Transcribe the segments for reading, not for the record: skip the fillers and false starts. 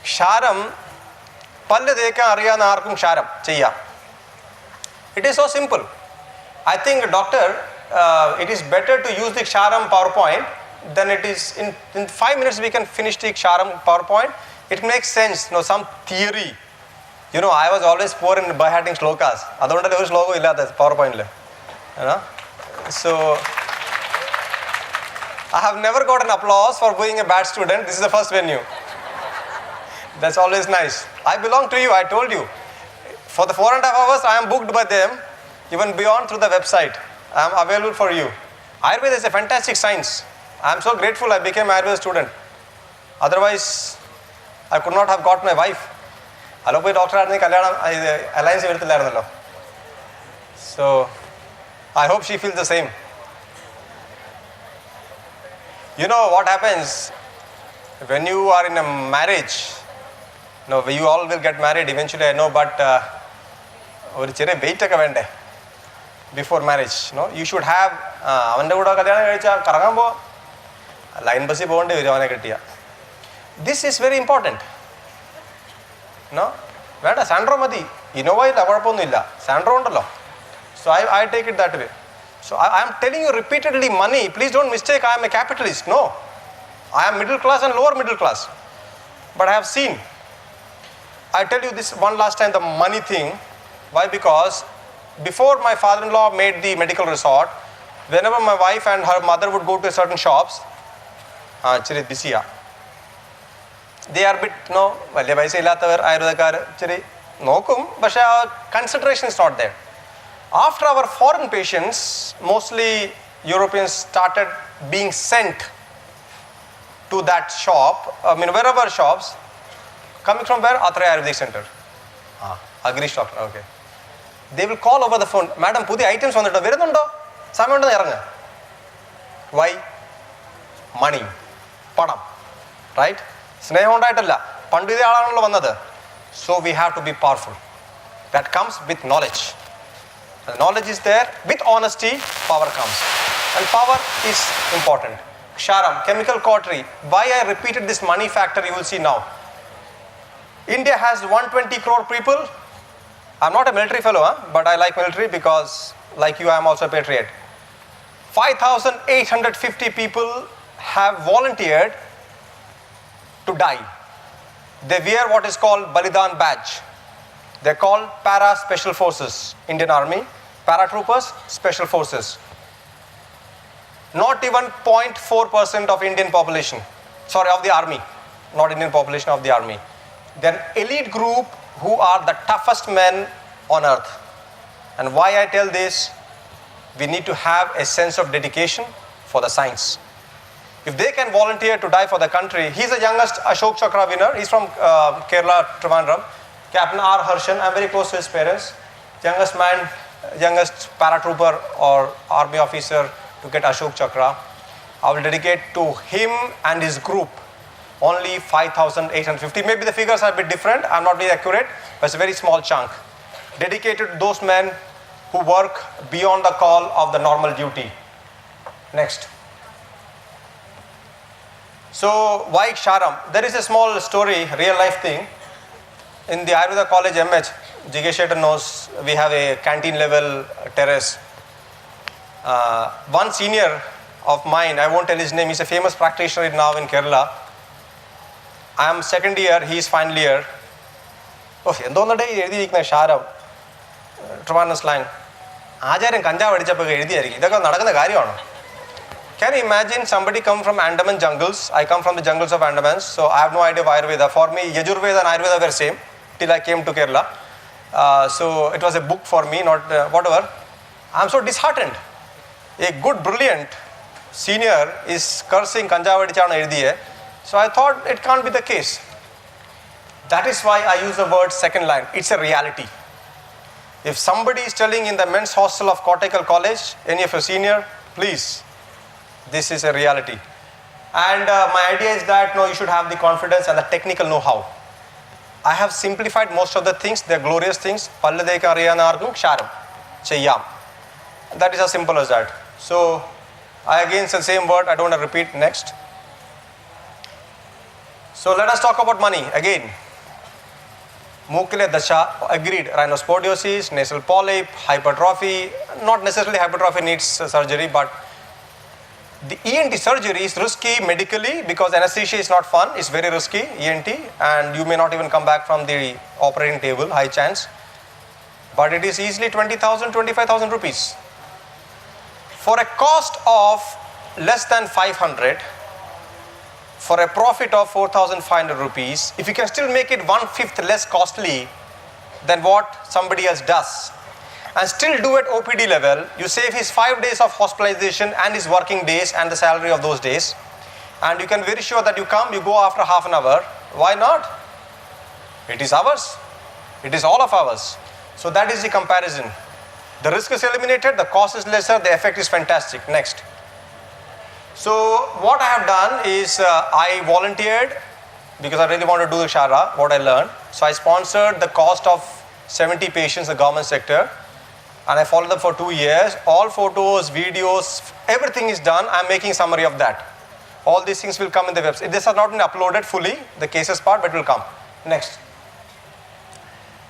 Ksharam, Palle Deka Arya Narkum Ksharam, Chaya. It is so simple. I think, doctor, it is better to use the Ksharam PowerPoint than it is. In 5 minutes we can finish the Ksharam PowerPoint. It makes sense, some theory. I was always poor in by-hearting shlokas. Adonda level slogo illa that PowerPoint le. So I have never got an applause for being a bad student. This is the first venue. That's always nice. I belong to you, I told you. For the 4.5 hours, I am booked by them, even beyond through the website. I am available for you. Ayurveda is a fantastic science. I am so grateful I became an Ayurveda student. Otherwise, I could not have got my wife. So, I hope she feels the same. You know what happens when you are in a marriage? You all will get married eventually, I know, but before marriage, you should have this is very important. Sandro Madi, Sandro. So I take it that way. So I am telling you repeatedly, money, please don't mistake, I am a capitalist. No, I am middle class and lower middle class. But I have seen, I tell you this one last time, the money thing. Why? Because before my father-in-law made the medical resort, whenever my wife and her mother would go to certain shops, they are a bit, but consideration is not there. After our foreign patients, mostly Europeans, started being sent to that shop, wherever shops, coming from where? Athray Ayurvedic Center. Agnivesh doctor, okay. They will call over the phone, Madam, pudi items on the door. Why? Money. Padam. Right? So we have to be powerful. That comes with knowledge. The knowledge is there, with honesty, power comes. And power is important. Ksharam, chemical cautery. Why I repeated this money factor, you will see now. India has 120 crore people. I'm not a military fellow, but I like military because, like you, I am also a patriot. 5,850 people have volunteered to die. They wear what is called Balidan badge. They're called Para Special Forces, Indian Army, Paratroopers, Special Forces. Not even 0.4% of Indian population, of the army, not Indian population, of the army. They're an elite group who are the toughest men on earth. And why I tell this, we need to have a sense of dedication for the science. If they can volunteer to die for the country, he's the youngest Ashok Chakra winner. He's from Kerala, Trivandrum. Captain R. Harshan, I'm very close to his parents. Youngest man, youngest paratrooper or army officer to get Ashok Chakra. I will dedicate to him and his group only 5,850. Maybe the figures are a bit different. I'm not very accurate, but it's a very small chunk. Dedicated to those men who work beyond the call of the normal duty. Next. So why Ksharam? There is a small story, real life thing. In the Ayurveda College MH, Jigesh Shetty knows, we have a canteen level terrace. One senior of mine, I won't tell his name, he's a famous practitioner now in Kerala. I am second year, he is final year. Oh, endonda day ezhudi irikna Ksharam. Trivandrum slang. Ajaran kanja vadichappo ezhudi irikku. Idakku nadakkunna karyamano. Can you imagine somebody come from Andaman jungles? I come from the jungles of Andamans, so I have no idea of Ayurveda. For me, Yajurveda and Ayurveda were same till I came to Kerala. So it was a book for me, not whatever. I am so disheartened. A good, brilliant senior is cursing Kanjavadichana Irdiye. So I thought it can't be the case. That is why I use the word second line. It's a reality. If somebody is telling in the men's hostel of Kottakkal College, any of your senior, please, this is a reality. And my idea is that you should have the confidence and the technical know-how. I have simplified most of the things. They're glorious things. Palladeka Riyanargum Ksharam Cheyam. That is as simple as that. So I again say the same word. I don't want to repeat. Next. So let us talk about money again. Mukile dasha, agreed. Rhinospodiosis, nasal polyp, hypertrophy. Not necessarily hypertrophy needs surgery, but the ENT surgery is risky medically because anesthesia is not fun. It's very risky, ENT, and you may not even come back from the operating table, high chance. But it is easily 20,000, 25,000 rupees. For a cost of less than 500, for a profit of 4,500 rupees, if you can still make it 1/5 less costly than what somebody else does, and still do at OPD level, you save his 5 days of hospitalization and his working days and the salary of those days. And you can be very sure that you come, you go after half an hour. Why not? It is ours. It is all of ours. So that is the comparison. The risk is eliminated, the cost is lesser, the effect is fantastic. Next. So what I have done is I volunteered because I really want to do the Kshara, what I learned. So I sponsored the cost of 70 patients in the government sector, and I followed them for 2 years. All photos, videos, everything is done. I'm making a summary of that. All these things will come in the website. This has not been uploaded fully, the cases part, but it will come. Next.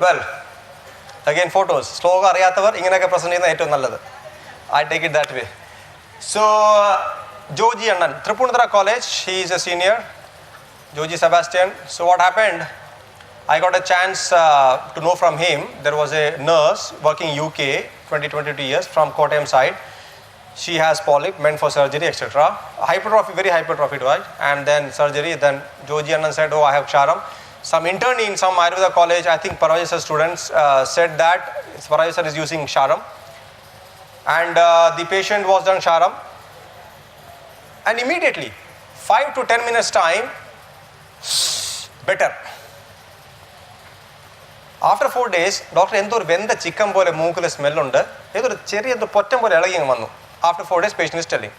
Well, again photos. Sloga ariyathavar ingenake present cheyyunna ettu nallathu. I take it that way. So Joji Annan, Tripunithura College, he is a senior. Joji Sebastian. So what happened? I got a chance to know from him. There was a nurse working UK, 22 years, from Kottayam side. She has polyp, meant for surgery, etc. Hypertrophy, very hypertrophy, right? And then surgery. Then Joji Annan said, oh, I have Ksharam. Some intern in some Ayurveda college, I think Parvaz sir students said that Parvaz sir is using Ksharam. And the patient was done Ksharam. And immediately, 5 to 10 minutes time, better. After 4 days, doctor endor venda chicken pole mookule smell undu edo cheriya pottam pole elagi vannu. After 4 days, patient is telling.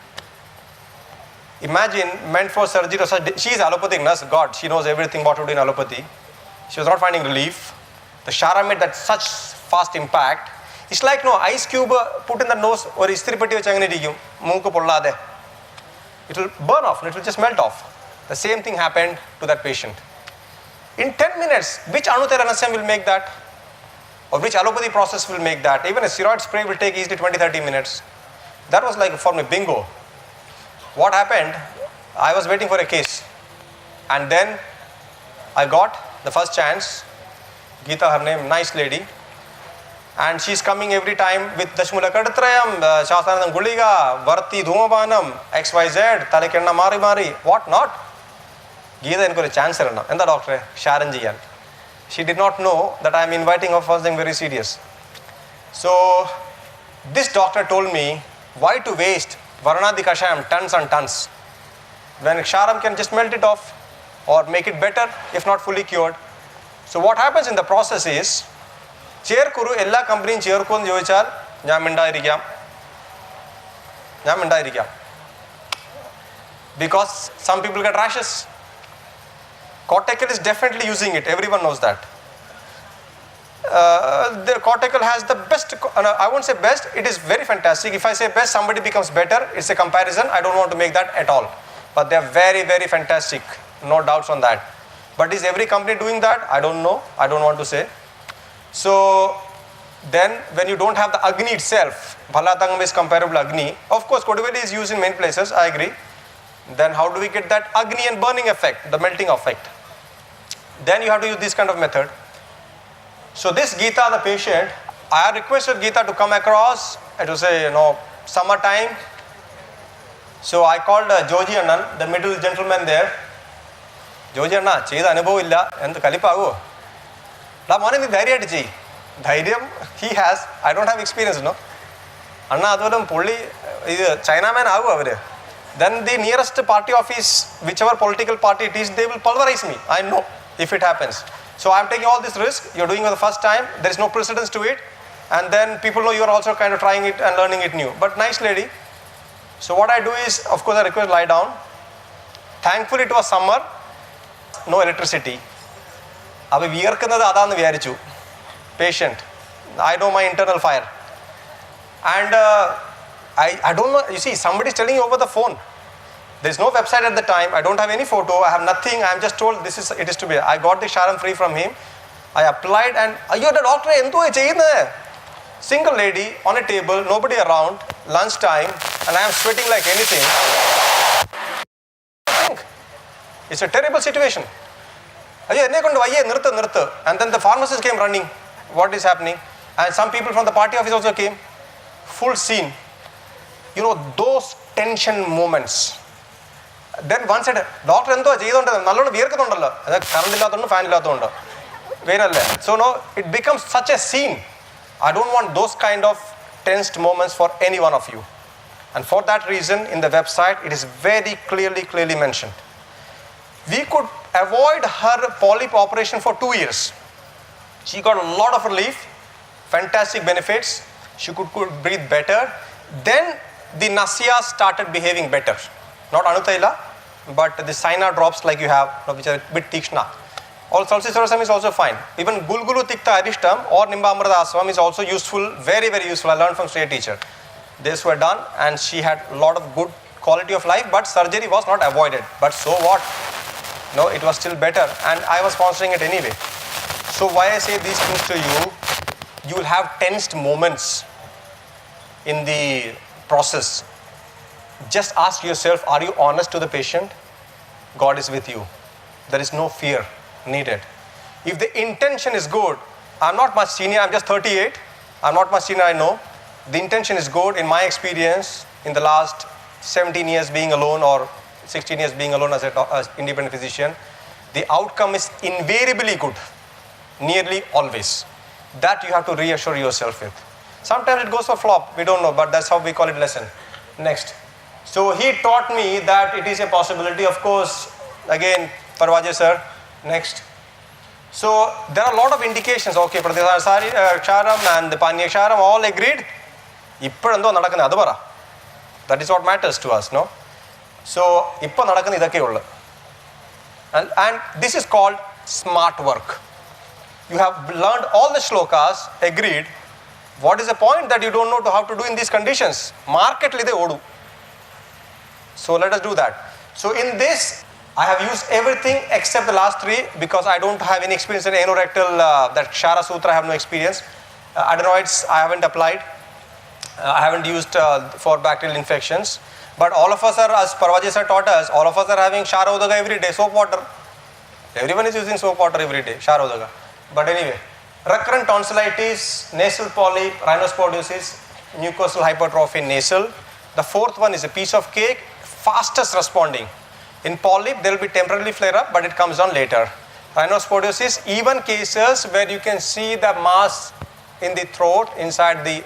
Imagine, meant for surgery. She is allopathic nurse. God, she knows everything what to do in allopathy. She was not finding relief. The Kshara made that such fast impact. It's like no ice cube put in the nose or istri petti vechu angane irikkum mooku pollade. It will burn off and it will just melt off. The same thing happened to that patient. In 10 minutes, which Anutharanasam will make that? Or which allopathy process will make that? Even a steroid spray will take easily 20-30 minutes. That was like for me bingo. What happened? I was waiting for a case. And then I got the first chance. Geeta, her name, nice lady. And she's coming every time with Dashmula Kadatrayam, Shastanam Guliga, Varti Dhumabanam, XYZ, Talikenna Mari Mari, what not? Geeta enko chance erana. And the doctor, Sharanjiyan. She did not know that I am inviting her for something very serious. So this doctor told me, why to waste Varanadi Kashayam tons and tons when Ksharam can just melt it off or make it better if not fully cured. So what happens in the process is, ചേർക്കൊരു എല്ലാ കമ്പനിയും ചേർക്കുമെന്ന് ചോദിച്ചാൽ ഞാൻ മിണ്ടായിരിക്കാം. Because some people get rashes. Kottakkal is definitely using it. Everyone knows that. The Kottakkal has the best, I won't say best, it is very fantastic. If I say best, somebody becomes better. It's a comparison. I don't want to make that at all. But they are very, very fantastic. No doubts on that. But is every company doing that? I don't know. I don't want to say. So then when you don't have the Agni itself, Bhalatangam is comparable to Agni. Of course, Kodiveli is used in many places. I agree. Then how do we get that Agni and burning effect, the melting effect? Then you have to use this kind of method. So this Geeta, the patient, I requested Geeta to come across and to say, summertime. So I called Joji Annan, the middle gentleman there. Joji Anna, cheda anubhavam illa, endu kalipagu. La morning dhairiyattu chey. Dhairyam he has. I don't have experience, no. Anna advalam pulli idu Chinaman agu avare. Then the nearest party office, whichever political party it is, they will pulverize me. I know if it happens. So I am taking all this risk. You're doing it for the first time. There is no precedence to it. And then people know you are also kind of trying it and learning it new. But nice lady. So what I do is, of course, I request lie down. Thankfully it was summer. No electricity. Abhi viyarkkunnathu adannu viyarichu. Patient. I know my internal fire. And I don't know. You see, somebody is telling you over the phone. There's no website at the time. I don't have any photo. I have nothing. I'm just told it is to be. I got the Ksharam free from him. I applied and ayyo the doctor endu cheyunne. Single lady on a table, nobody around, lunchtime, and I am sweating like anything. It's a terrible situation. And then the pharmacist came running. What is happening? And some people from the party office also came. Full scene. You know, those tension moments. Then one said, Doctor, so now it becomes such a scene. I don't want those kind of tensed moments for any one of you. And for that reason, in the website, it is very clearly mentioned. We could avoid her polyp operation for 2 years. She got a lot of relief, fantastic benefits. She could breathe better. Then the nasya started behaving better. Not Anutaila, but the Sina drops like you have, which are a bit tikshna. Also, Salsicurasam is also fine. Even Gulgulu Tikta Arishtam or Nimbamrata Aswam is also useful, very useful. I learned from state teacher. These were done and she had a lot of good quality of life, but surgery was not avoided. But so what? No, it was still better and I was sponsoring it anyway. So why I say these things to you, you will have tensed moments in the process. Just ask yourself, are you honest to the patient? God is with you. There is no fear needed. If the intention is good, I'm not much senior, I'm just 38. I'm not much senior, I know. The intention is good. In my experience, in the last 17 years being alone or 16 years being alone as an independent physician, the outcome is invariably good, nearly always. That you have to reassure yourself with. Sometimes it goes for flop, we don't know, but that's how we call it lesson. Next. So he taught me that it is a possibility. Of course, again, Parvaje sir, next. So there are a lot of indications. Okay, Ksharam and the Panya Ksharam all agreed. That is what matters to us, no? So, and this is called smart work. You have learned all the shlokas, agreed. What is the point that you don't know how to do in these conditions? Marketly they odu. So let us do that. So in this, I have used everything except the last three because I don't have any experience in anorectal, that Kshara Sutra, I have no experience. Adenoids, I haven't applied. I haven't used for bacterial infections. But all of us are, as Parvaji sir taught us, all of us are having Kshara Udaga every day, soap water. Everyone is using soap water every day, Kshara Udaga. But anyway, recurrent tonsillitis, nasal polyp, rhinosporidiosis, mucosal hypertrophy nasal. The fourth one is a piece of cake, fastest responding. In polyp, there will be temporarily flare up, but it comes down later. Rhinosporidiosis, even cases where you can see the mass in the throat, inside the,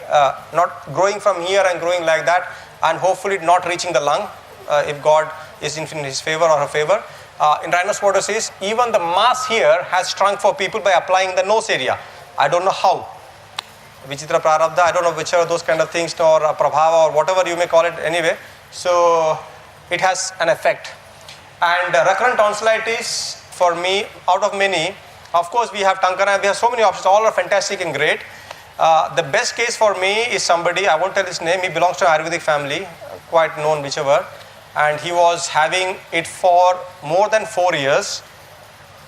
not growing from here and growing like that, and hopefully not reaching the lung, if God is in his favor or her favor. In rhinosporidiosis, even the mass here has shrunk for people by applying the nose area. I don't know how. Vichitra Prarabdha, I don't know which are those kind of things, or Prabhava or whatever you may call it anyway. So it has an effect. And recurrent tonsillitis, for me, out of many, of course we have Tankara, we have so many options, all are fantastic and great. The best case for me is somebody, I won't tell his name, he belongs to an Ayurvedic family, quite known whichever, and he was having it for more than 4 years.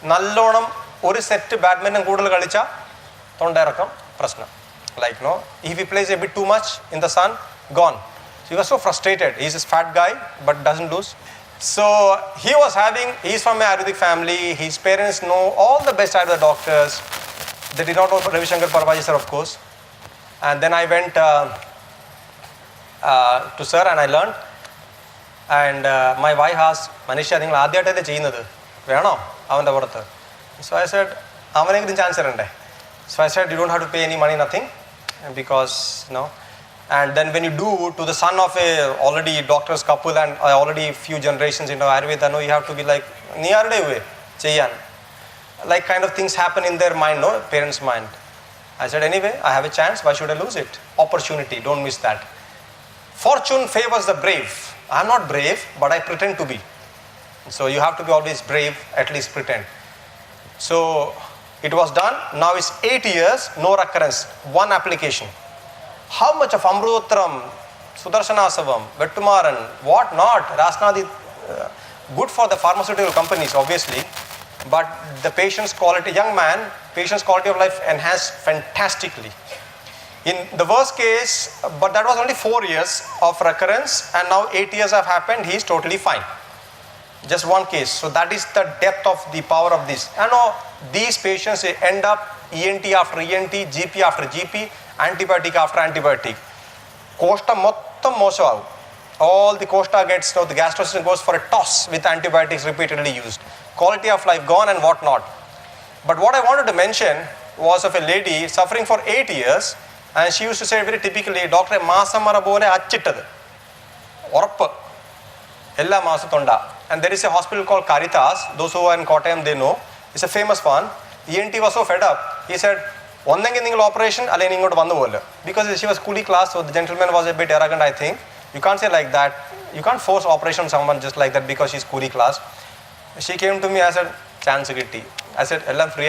Nallonam oru set badminton koodal kalicha thonda irakam prashna. Like, no, if he plays a bit too much in the sun, gone. So he was so frustrated. He's a fat guy but doesn't lose. So he was having, he's from an Ayurvedic family, his parents know all the best Ayurveda doctors. They did not know Ravi Shankar Parvaji sir, of course. And then I went to sir and I learned. And my wife asked, Manisha, you are doing it. So I said, so I said, you don't have to pay any money, nothing. Because, no. And then when you do to the son of a already doctor's couple and already few generations into Ayurveda, no, you have to be like, like kind of things happen in their mind, no, parents' mind. I said, anyway, I have a chance, why should I lose it? Opportunity, don't miss that. Fortune favors the brave. I'm not brave, but I pretend to be. So you have to be always brave, at least pretend. So it was done. Now it's 8 years, no recurrence, one application. How much of Amrutram, Sudarsanasavam, Vettumaran, what not, Rasnadi good for the pharmaceutical companies, obviously, but the patient's quality, young man, patient's quality of life enhanced fantastically. In the worst case, but that was only 4 years of recurrence, and now 8 years have happened, he is totally fine. Just one case. So that is the depth of the power of this. And these patients end up ENT after ENT, GP after GP, antibiotic after antibiotic. Costa mottam mosavu. All the costa gets, the gastrointestinal goes for a toss with antibiotics repeatedly used. Quality of life gone and what not. But what I wanted to mention was of a lady suffering for 8 years, and she used to say very typically, Doctor, maasamara bole achittadu. Orappu. Ella maasathonda. And there is a hospital called Caritas. Those who are in Kottayam, they know. It's a famous one. ENT was so fed up. He said, operation, because she was coolie class, so the gentleman was a bit arrogant, I think. You can't say like that. You can't force operation on someone just like that because she's coolie class. She came to me, I said, chance gitti. I said, Ellam free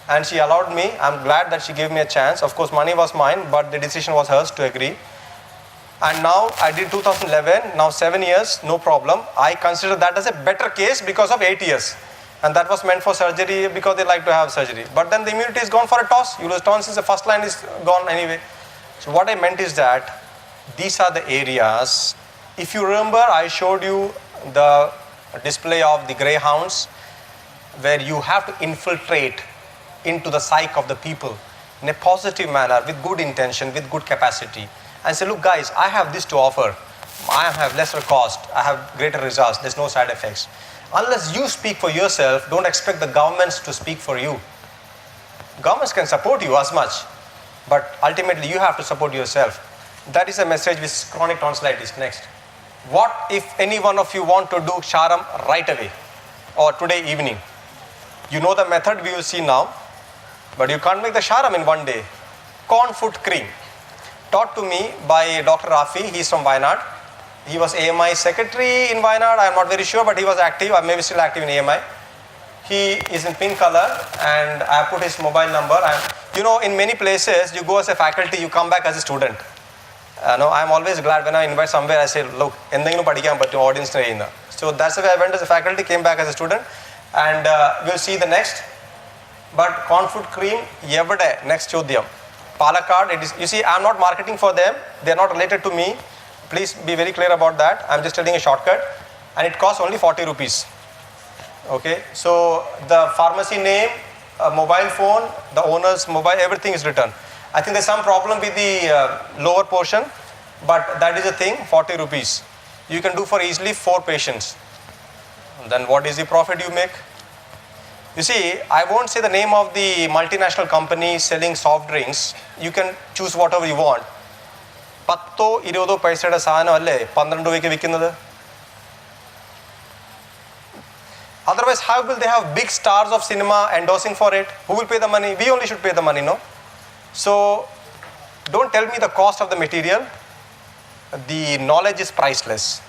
and she allowed me. I'm glad that she gave me a chance. Of course, money was mine, but the decision was hers to agree. And now I did 2011, now 7 years, no problem. I consider that as a better case because of 8 years. And that was meant for surgery because they like to have surgery. But then the immunity is gone for a toss. You lose tonsils, the first line is gone anyway. So what I meant is that these are the areas. If you remember, I showed you the display of the greyhounds where you have to infiltrate into the psyche of the people in a positive manner, with good intention, with good capacity. And say, look guys, I have this to offer. I have lesser cost. I have greater results. There's no side effects. Unless you speak for yourself, don't expect the governments to speak for you. Governments can support you as much, but ultimately you have to support yourself. That is a message with chronic tonsillitis. Next. What if any one of you want to do Ksharam right away or today evening? You know the method we will see now, but you can't make the Ksharam in one day. Corn foot cream. Taught to me by Dr. Rafi. He is from Wayanad. He was AMI secretary in Wayanad. I am not very sure, but he was active. I may be still active in AMI. He is in pink color, and I put his mobile number. In many places, you go as a faculty, you come back as a student. I am always glad when I invite somewhere, I say, look, audience. So that's why I went as a faculty, came back as a student, and we'll see the next. But corn food cream, everyday, next chodyam. Palakkad, it is, you see, I am not marketing for them. They are not related to me. Please be very clear about that. I am just telling a shortcut. And it costs only 40 rupees. Okay, so the pharmacy name, mobile phone, the owner's mobile, everything is written. I think there's some problem with the lower portion, but that is the thing, 40 rupees. You can do for easily 4 patients. Then what is the profit you make? You see, I won't say the name of the multinational company selling soft drinks. You can choose whatever you want. 10-20 paisada saanam alle 12 rupayku vikkunnathu. Otherwise, how will they have big stars of cinema endorsing for it? Who will pay the money? We only should pay the money, no? So, don't tell me the cost of the material. The knowledge is priceless.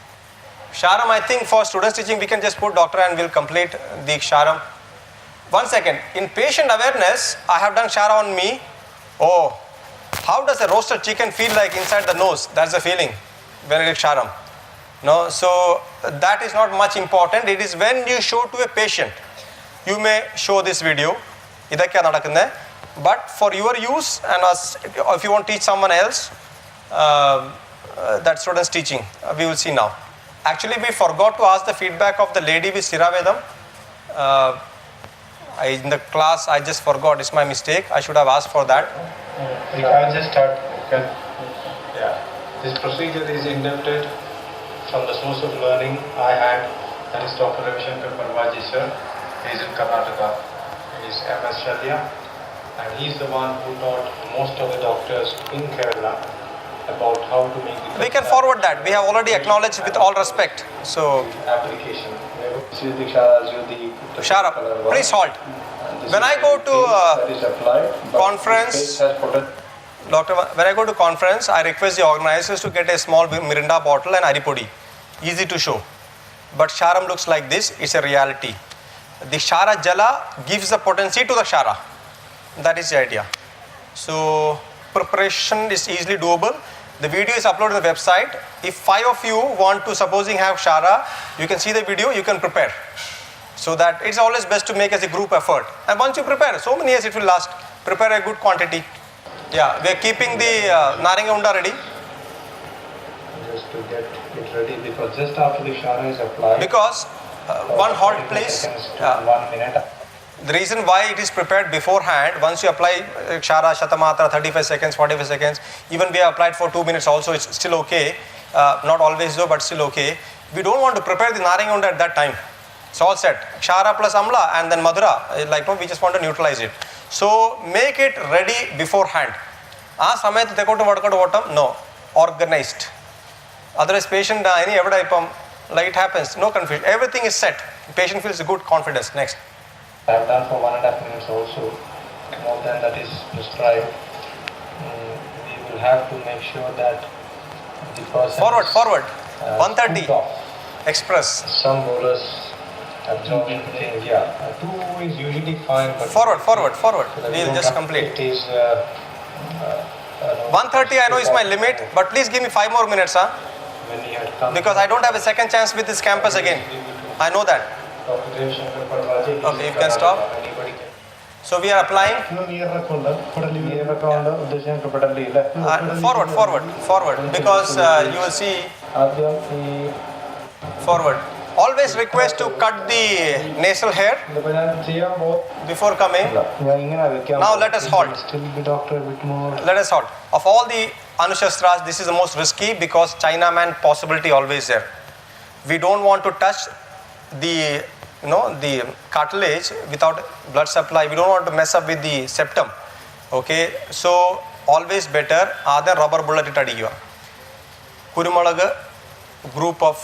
Ksharam, I think for students teaching, we can just put doctor and we'll complete the Ksharam. 1 second. In patient awareness, I have done Kshara on me. Oh, how does a roasted chicken feel like inside the nose? That's the feeling when I get Ksharam. No, so that is not much important. It is when you show to a patient. You may show this video. But for your use, and if you want to teach someone else, that student's teaching. We will see now. Actually, we forgot to ask the feedback of the lady with Siravedam. In the class, I just forgot. It's my mistake. I should have asked for that. I just start. Yeah. This procedure is inducted from the source of learning I had, that is Dr. Ravishankar Parvaji sir. He is in Karnataka. He is MS Shalya, and he is the one who taught most of the doctors in Kerala about how to make the... We can forward that. We have already acknowledged with all respect. So, application. Kshara, please halt. When I go to conference, doctor, when I go to conference, I request the organizers to get a small Mirinda bottle and Aripodi. Easy to show. But Ksharam looks like this. It's a reality. The Kshara Jala gives the potency to the Kshara. That is the idea. So, preparation is easily doable. The video is uploaded on the website. If 5 of you want to, supposing have Kshara, you can see the video, you can prepare. So that it's always best to make as a group effort. And once you prepare, so many years it will last. Prepare a good quantity. Yeah, we are keeping the Naringa Unda ready. Just to get it ready, because just after the Kshara is applied. Because one hot place. 1 minute. The reason why it is prepared beforehand, once you apply Kshara, Shatamatra, 35 seconds, 45 seconds, even we have applied for 2 minutes also, it's still okay. Not always though, but still okay. We don't want to prepare the Naringa Unda at that time. It's all set. Kshara plus Amla and then Madura, like no, we just want to neutralize it. So make it ready beforehand. No, organized. Otherwise patient any ever like it happens, no confusion. Everything is set. Patient feels good confidence. Next. I have done for 1.5 minutes also. More than that is prescribed. We will have to make sure that the person Forward. 130. Express. Some bowlers absorbing things, 2 is usually fine. But Forward. We'll just complete. It is 130 I know is my limit, but please give me 5 more minutes, when he had come, because I don't have a second chance with this campus again. I know that. Okay, you can stop. So we are applying. Forward, because you will see. Forward. Always request to cut the nasal hair before coming. Now let us halt. Let us halt. Of all the Anusastras, this is the most risky because Chinaman possibility always there. We don't want to touch the the cartilage without blood supply. We don't want to mess up with the septum. Okay, so always better than rubber bullet it adiya. Kurumalaga group of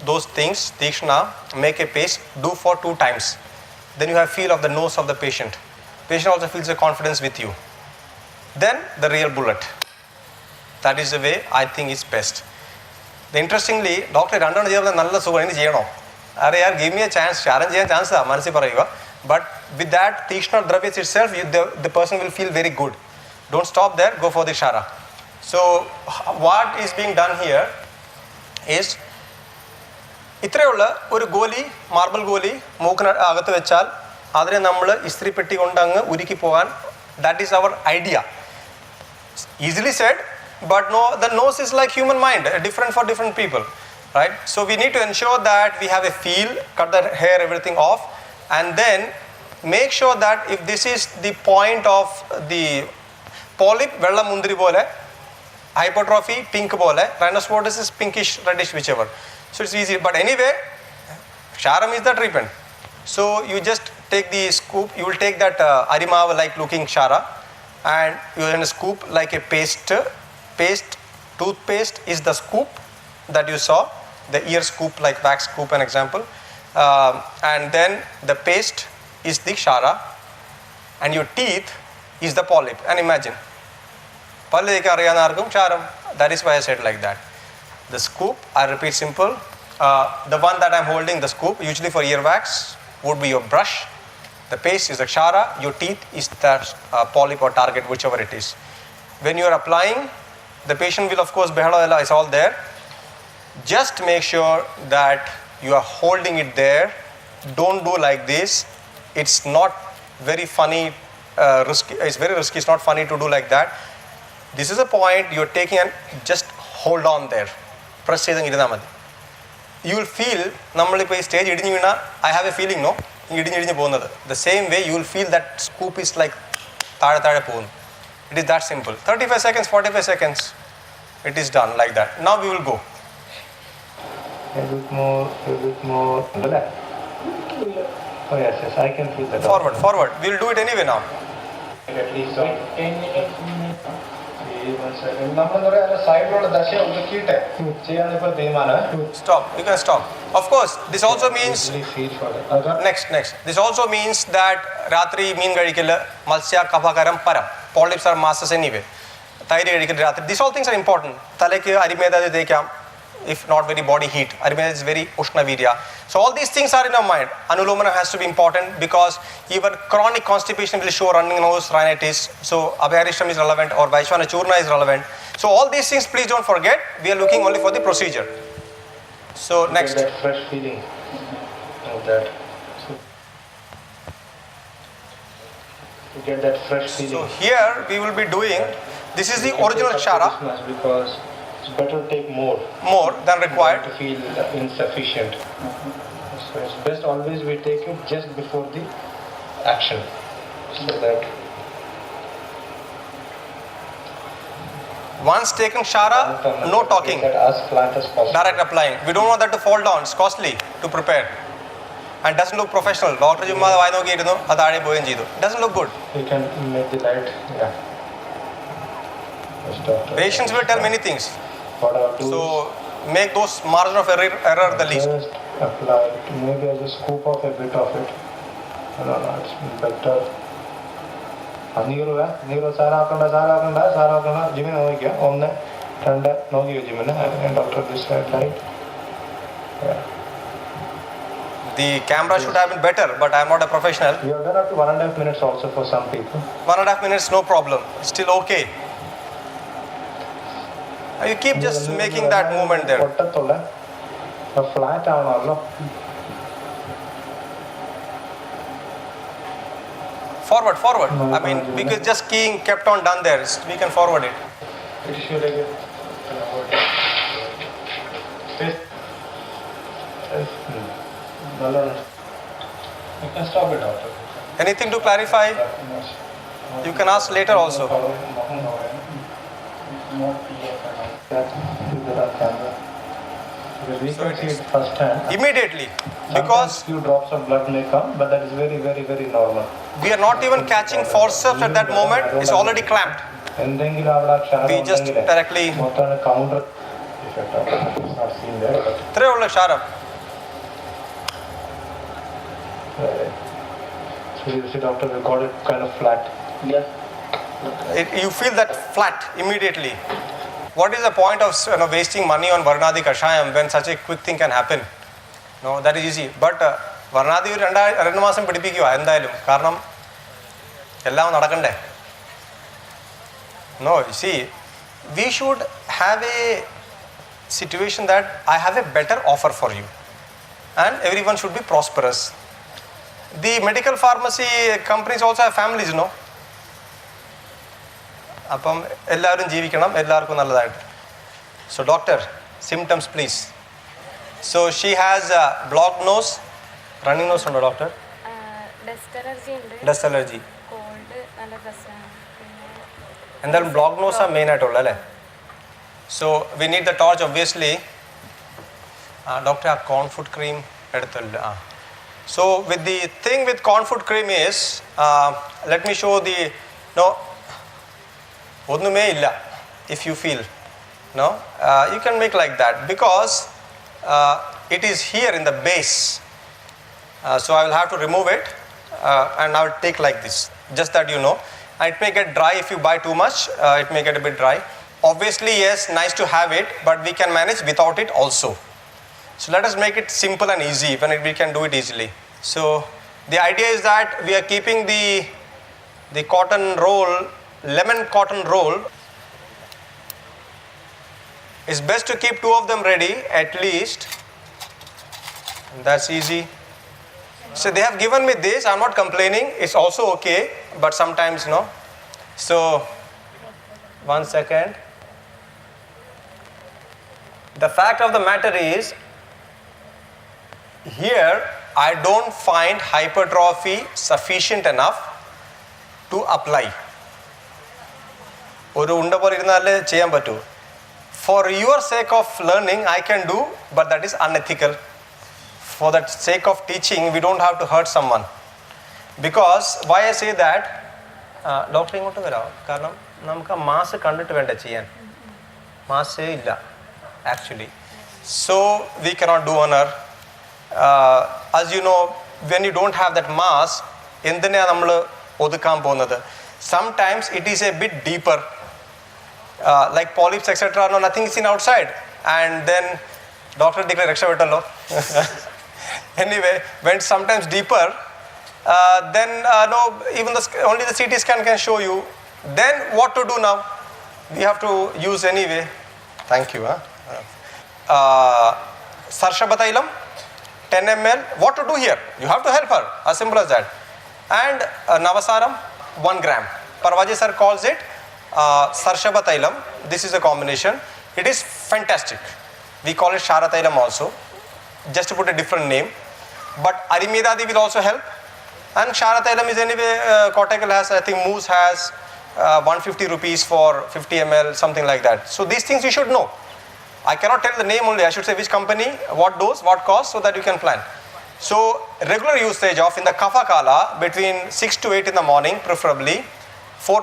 those things, Tikshna, make a paste, do for 2 times. Then you have feel of the nose of the patient. Patient also feels a confidence with you. Then the real bullet. That is the way I think is best. Interestingly, doctor give me a chance, but with that Tikshna Dravyas itself, the person will feel very good. Don't stop there, go for the Kshara. So what is being done here is ഇത്രയുള്ള ഒരു ഗോലി marble ഗോലി മൂക്കിന് അകത്ത് വെച്ചാൽ അതിനെ നമ്മൾ ഇസ്ത്രി പെട്ടി കൊണ്ട് അങ്ങ് ഉരുക്കി പോകാൻ that is our idea easily said but no the nose is like human mind different for different people right so we need to ensure that we have a feel cut the hair everything off and then make sure that if this is the point of the polyp വെള്ള മുന്തിരി പോലെ hypertrophy pink pole rhinosporosis is pinkish reddish whichever, so it's easy. But anyway, Ksharam is the treatment. So you just take the scoop, you will take that arimav like looking Kshara and you are going to scoop like a paste. Toothpaste is the scoop that you saw, the ear scoop like wax scoop an example, and then the paste is the Kshara and your teeth is the polyp. And imagine that is why I said like that. The scoop, I repeat simple, the one that I am holding, the scoop, usually for earwax, would be your brush. The paste is the Kshara, your teeth is the polyp or target, whichever it is. When you are applying, the patient will of course, Behalaela is all there. Just make sure that you are holding it there. Don't do like this. It's not very funny, risky. It's very risky. It's not funny to do like that. This is a point you're taking and just hold on there. Press ചെയ്ത് ഇരുന്നാ മതി. You will feel, നമ്മളിപ്പോൾ ഈ stage ഇടിഞ്ഞു വീണാൽ I have a feeling, no? ഇടിഞ്ഞിടിഞ്ഞ് പോകുന്നത്. The same way you will feel that scoop is like താഴെ താഴെ പോകുന്നു. It is that simple. 35 seconds, 45 seconds. It is done like that. Now we will go. A bit more. Oh yes, I can feel that. Forward. We will do it anyway now. At least Stop. You can stop. Of course, this also means next. This also means that ratri meen kadikilla, matsya kapakaram param. Polyps are masses anyway. Thyroid kadikilla ratri. These all things are important. Talekku arimeda dekam. if not very body heat. Ayurveda is very Ushna Virya. So all these things are in our mind. Anulomana has to be important because even chronic constipation will show running nose, rhinitis. So Abhyarishtam is relevant or Vaishwana Churna is relevant. So all these things, please don't forget, we are looking only for the procedure. So next. Get that fresh feeling of that. To get that fresh feeling. So here we will be doing, this is the original Kshara. Because it's better to take more Than required. To feel insufficient. So it's best always we take it just before the action. So that once taken Kshara, no talking. As flat as possible. Direct applying. We don't want that to fall down. It's costly to prepare. And doesn't look professional. Doctor Jumma doesn't look good. You can make the light, yeah. Patients will tell many things. What I do So make those margin of error the least. just apply it. Maybe I just scoop off a bit of it. No, it's better. ನೀರು ಸಾರ ಹಾಕೊಂಡ ಜಿಮ್ಮಿನ ಹೋಗ್ಯ ಒಮ್ಮೆ ತಂಡ ನೋಗಿ ಜಿಮ್ಮಿನ doctor this light. The camera should have been better, but I am not a professional. You have done up to 1.5 minutes also for some people. 1.5 minutes, no problem. Still okay. You keep just making that movement there. പൊട്ടത്തുള്ള flat ആവണമല്ലോ. Forward. I mean, because just keying kept on done there. We can forward it. You can stop it, doctor. Anything to clarify? You can ask later also. We can see it first hand. Immediately. Sometimes Because few drops of blood may come, but that is very, very, very normal. we are not even catching forceps at that moment. It's already clamped. We just directly. Counter effect of it. It's not seen there, but Kshara. so you see, doctor, we got it kind of flat. Yeah. You feel that flat immediately. What is the point of wasting money on Varnadi Kashayam when such a quick thing can happen? No, that is easy. But Varnadi 2 മാസം പിടിപ്പിക്കുക എന്തായാലും കാരണം എല്ലാം നടക്കണ്ടേ. No, you see, we should have a situation that I have a better offer for you and everyone should be prosperous. The medical pharmacy companies also have families, no? അപ്പം എല്ലാവരും ജീവിക്കണം, എല്ലാവർക്കും നല്ലതായിട്ട്. So doctor, symptoms please. So she has blocked nose, running nose ഉണ്ടോ doctor? Dust allergy. എന്തായാലും block nose ആ main ആയിട്ടുള്ള അല്ലേ? So we need the torch obviously. Doctor ആ കോൺഫുഡ് ക്രീം എടുത്തല്ല. So with the thing with കോൺഫുഡ് cream is let me show the no ഒന്നുമേ ഇല്ല. If you feel no you can make like that because it is here in the base. So I will have to remove it and I will take like this, just that you know. It may get dry if you buy too much. It may get a bit dry. Obviously yes, nice to have it, but we can manage without it also. So let us make it simple and easy when we can do it easily. So the idea is that we are keeping the cotton roll, lemon cotton roll. It's best to keep 2 of them ready at least. That's easy. So they have given me this. I'm not complaining. It's also okay, but sometimes no. So 1 second. The fact of the matter is, here I don't find hypertrophy sufficient enough to apply. ഒരു ഉണ്ട പോലെ ഇരുന്നാലേ ചെയ്യാൻ പറ്റൂ. For your sake of learning, I can do, but that is unethical. For that sake of teaching, we don't have to hurt someone. Because why I say that, doctor ingottu varav കാരണം നമുക്ക് mass കണ്ടിട്ട് വേണ്ട ചെയ്യാൻ. മാസേ ഇല്ല actually. So we cannot do honor. As you know, when you don't have that mass, എന്തിനാ നമ്മൾ ഒതുക്കാൻ പോകുന്നത്? Sometimes it is a bit deeper. Like polyps etc. no, nothing is seen outside, and then Doctor declared രക്ഷപ്പെട്ടല്ലോ. Anyway, went sometimes deeper. Then no, even only the CT scan can show you. Then what to do now? We have to use anyway. Thank you. Sarshabatailam, 10 ml. What to do here? You have to help her. As simple as that. And Navasaram, 1 gram. Parvaji sir calls it Sarshabatailam. This is a combination. It is fantastic. We call it Sharatailam also, just to put a different name. But Arimedadi will also help. And Sharatailam is anyway, Kottakkal has, I think Moose has 150 rupees for 50 ml, something like that. So these things you should know. I cannot tell the name only, I should say which company, what dose, what cost, so that you can plan. So regular usage of in the Kapha Kala between 6 to 8 in the morning preferably, 4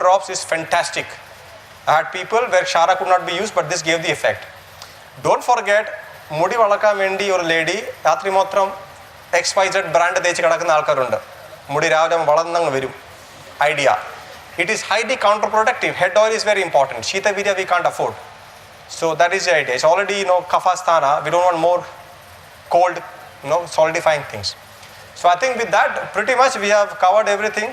drops is fantastic. I had people where Kshara could not be used, but this gave the effect. Don't forget, Mudi Valaka Mendi or lady, Yatri Motram, XYZ brand തേച്ച് കിടക്കുന്ന ആൾക്കാരുണ്ട്. മുടി രാവിലെ വളർന്നങ്ങ് വരും. Idea. It is highly counterproductive. Head oil is very important. Shita Virya we can't afford. So that is the idea. It's already, kapha sthana. We don't want more cold, solidifying things. So I think with that, pretty much we have covered everything.